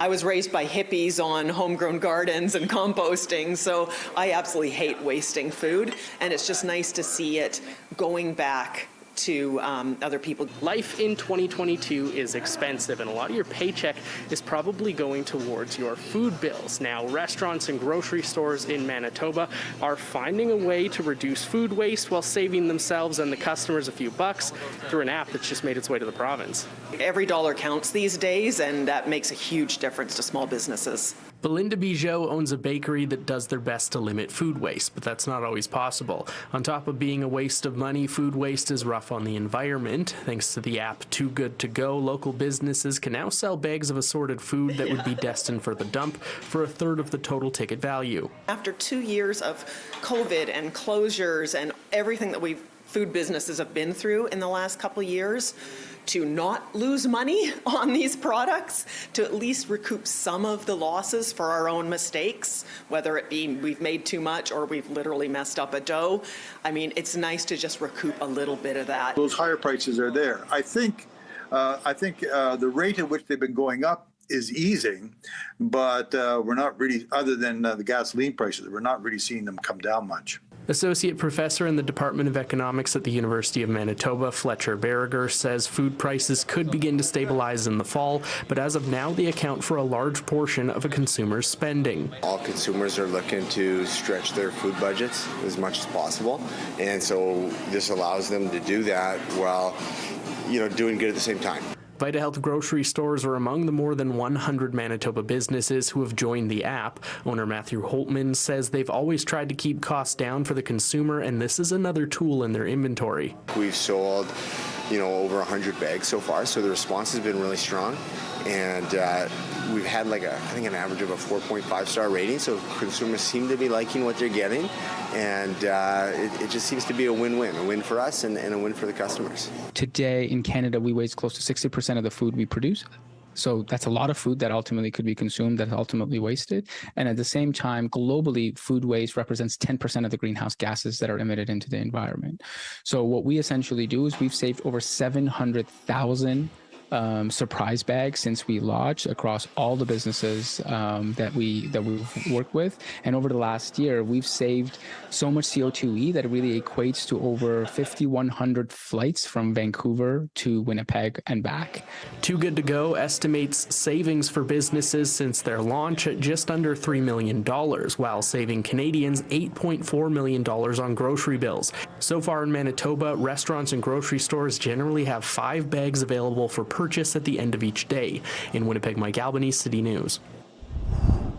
I was raised by hippies on homegrown gardens and composting, so I absolutely hate wasting food, and it's just nice to see it going back to other people. Life in 2022 is expensive, and a lot of your paycheck is probably going towards your food bills. Now, restaurants and grocery stores in Manitoba are finding a way to reduce food waste while saving themselves and the customers a few bucks through an app that's just made its way to the province. Every dollar counts these days, and that makes a huge difference to small businesses. Belinda Bijot owns a bakery that does their best to limit food waste, but that's not always possible. On top of being a waste of money, food waste is rough on the environment. Thanks to the app Too Good To Go, local businesses can now sell bags of assorted food that would be destined for the dump for a third of the total ticket value. After 2 years of COVID and closures and everything that food businesses have been through in the last couple of years, to not lose money on these products, to at least recoup some of the losses for our own mistakes, whether it be we've made too much or we've literally messed up a dough. I mean, it's nice to just recoup a little bit of that. Those higher prices are there. I think the rate at which they've been going up is easing, but we're not really, other than the gasoline prices, we're not really seeing them come down much. Associate professor in the Department of Economics at the University of Manitoba, Fletcher Berriger, says food prices could begin to stabilize in the fall, but as of now, they account for a large portion of a consumer's spending. All consumers are looking to stretch their food budgets as much as possible, and so this allows them to do that while, doing good at the same time. VitaHealth grocery stores are among the more than 100 Manitoba businesses who have joined the app. Owner Matthew Holtman says they've always tried to keep costs down for the consumer, and this is another tool in their inventory. We've sold, over 100 bags so far, so the response has been really strong, and we've had an average of a 4.5-star rating, so consumers seem to be liking what they're getting, and it just seems to be a win for us and a win for the customers. Today in Canada, we waste close to 60% of the food we produce. So that's a lot of food that ultimately could be consumed, that's ultimately wasted. And at the same time, globally, food waste represents 10% of the greenhouse gases that are emitted into the environment. So what we essentially do is we've saved over 700,000 surprise bags since we launched across all the businesses that we've worked with. And over the last year, we've saved so much CO2e that it really equates to over 5,100 flights from Vancouver to Winnipeg and back. Too Good To Go estimates savings for businesses since their launch at just under $3 million, while saving Canadians $8.4 million on grocery bills. So far in Manitoba, restaurants and grocery stores generally have 5 bags available for purchase at the end of each day. In Winnipeg, Mike Albanese, City News.